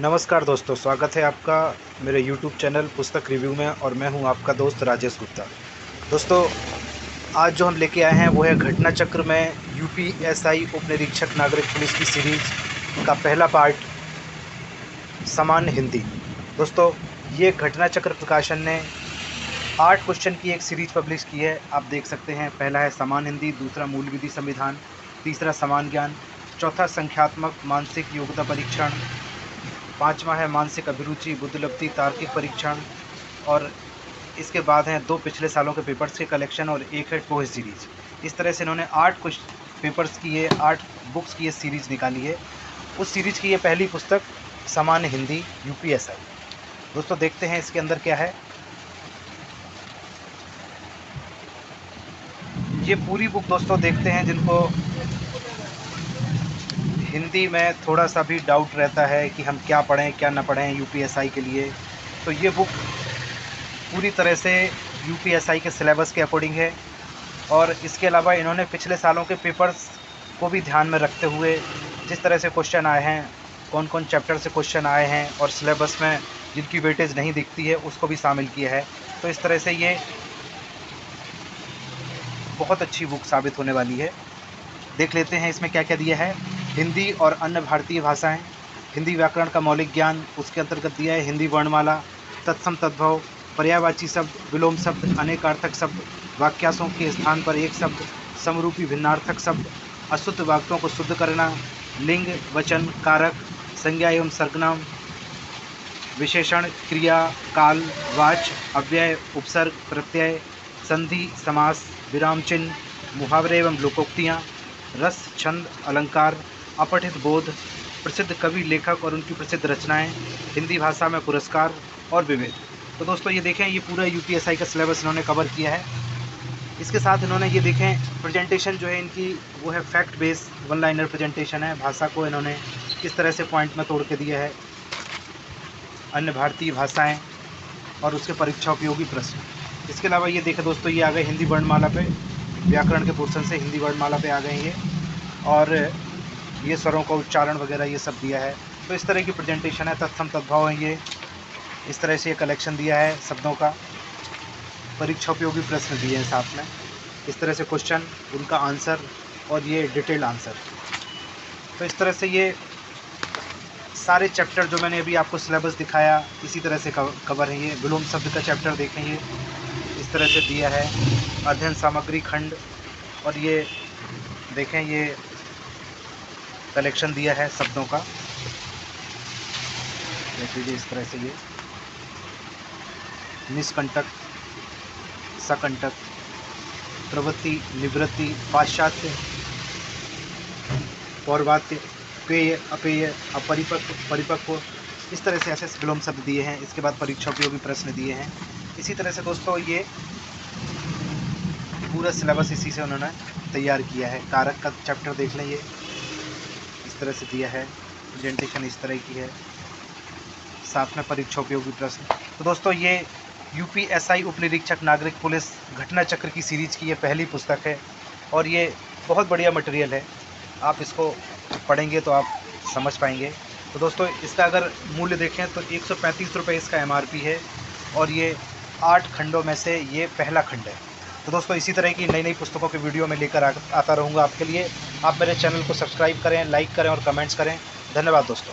नमस्कार दोस्तों, स्वागत है आपका मेरे YouTube चैनल पुस्तक रिव्यू में। और मैं हूं आपका दोस्त राजेश गुप्ता। दोस्तों, आज जो हम लेके आए हैं वो है घटना चक्र में यूपीएसआई उप निरीक्षक नागरिक पुलिस की सीरीज का पहला पार्ट, सामान्य हिंदी। दोस्तों, ये घटना चक्र प्रकाशन ने 8 क्वेश्चन की एक सीरीज पब्लिश की है। आप देख सकते हैं, पहला है सामान्य हिंदी, दूसरा मूल विधि संविधान, तीसरा समान ज्ञान, चौथा संख्यात्मक मानसिक योग्यता परीक्षण, पाँचवा है मानसिक अभिरुचि बुद्धिलब्धि तार्किक परीक्षण, और इसके बाद हैं 2 पिछले सालों के पेपर्स के कलेक्शन और एक है टोहे सीरीज। इस तरह से इन्होंने 8 कुछ पेपर्स की ये 8 बुक्स की ये सीरीज़ निकाली है। उस सीरीज़ की ये पहली पुस्तक सामान्य हिंदी यूपीएसआई। दोस्तों, देखते हैं इसके अंदर क्या है। ये पूरी बुक दोस्तों देखते हैं जिनको हिंदी में थोड़ा सा भी डाउट रहता है कि हम क्या पढ़ें क्या ना पढ़ें यूपीएसआई के लिए, तो ये बुक पूरी तरह से यूपीएसआई के सिलेबस के अकॉर्डिंग है। और इसके अलावा इन्होंने पिछले सालों के पेपर्स को भी ध्यान में रखते हुए जिस तरह से क्वेश्चन आए हैं, कौन कौन चैप्टर से क्वेश्चन आए हैं और सिलेबस में जिनकी वेटेज नहीं दिखती है उसको भी शामिल किया है। तो इस तरह से ये बहुत अच्छी बुक साबित होने वाली है। देख लेते हैं इसमें क्या क्या दिया है। हिंदी और अन्य भारतीय भाषाएं, हिंदी व्याकरण का मौलिक ज्ञान, उसके अंतर्गत दिया है हिंदी वर्णमाला, तत्सम तद्भव, पर्यायवाची शब्द, विलोम शब्द, अनेकार्थक शब्द, वाक्यार्थों के स्थान पर एक शब्द, समरूपी भिन्नार्थक शब्द, अशुद्ध वाक्यों को शुद्ध करना, लिंग वचन कारक, संज्ञा एवं सर्वनाम, विशेषण क्रिया काल वाच्य अव्यय उपसर्ग प्रत्यय, संधि समास, विराम चिन्ह, मुहावरे एवं लोकोक्तियाँ, रस छंद अलंकार, अपठित बोध, प्रसिद्ध कवि लेखक और उनकी प्रसिद्ध रचनाएं, हिंदी भाषा में पुरस्कार और विवेक। तो दोस्तों, ये देखें, ये पूरा यूपीएसआई का सिलेबस इन्होंने कवर किया है। इसके साथ इन्होंने ये देखें प्रेजेंटेशन जो है इनकी वो है फैक्ट बेस 1 लाइनर प्रेजेंटेशन है। भाषा को इन्होंने किस तरह से पॉइंट में तोड़ के दिया है, अन्य भारतीय भाषाएँ और उसके परीक्षा उपयोगी प्रश्न। इसके अलावा ये देखें दोस्तों, ये आ गए हिंदी वर्णमाला पे, व्याकरण के पोर्शन से हिंदी वर्णमाला पे आ गए ये, और ये स्वरों का उच्चारण वगैरह ये सब दिया है। तो इस तरह की प्रेजेंटेशन है। तत्सम तद्भव है ये, इस तरह से ये कलेक्शन दिया है शब्दों का, परीक्षा उपयोगी प्रश्न दिए हैं साथ में, इस तरह से क्वेश्चन, उनका आंसर और ये डिटेल्ड आंसर। तो इस तरह से ये सारे चैप्टर जो मैंने अभी आपको सिलेबस दिखाया इसी तरह से कवर है। ये विलोम शब्द का चैप्टर देखें, ये इस तरह से दिया है, अध्ययन सामग्री खंड, और ये देखें ये कलेक्शन दिया है शब्दों का। देख लीजिए इस तरह से ये निष्कंटक, सकंटक, प्रवृत्ति, निवृत्ति, पाश्चात्य, पौर्वात्य, पेय, अपेय, अपरिपक्व, परिपक्व, इस तरह से ऐसे विलोम शब्द दिए हैं। इसके बाद परीक्षा उपयोगी प्रश्न दिए हैं। इसी तरह से दोस्तों ये पूरा सिलेबस इसी से उन्होंने तैयार किया है। कारक का चैप्टर देख लें, ये इस तरह से दिया है, प्रेजेंटेशन इस तरह की है, साथ में परीक्षा उपयोगी प्रश्न। तो दोस्तों, ये यूपीएसआई उप निरीक्षक नागरिक पुलिस घटना चक्र की सीरीज़ की ये पहली पुस्तक है और ये बहुत बढ़िया मटेरियल है। आप इसको पढ़ेंगे तो आप समझ पाएंगे। तो दोस्तों, इसका अगर मूल्य देखें तो 135 रुपये इसका एमआरपी है और ये 8 खंडों में से ये पहला खंड है। तो दोस्तों, इसी तरह की नई नई पुस्तकों के वीडियो में लेकर आता रहूँगा आपके लिए। आप मेरे चैनल को सब्सक्राइब करें, लाइक करें और कमेंट्स करें। धन्यवाद दोस्तों।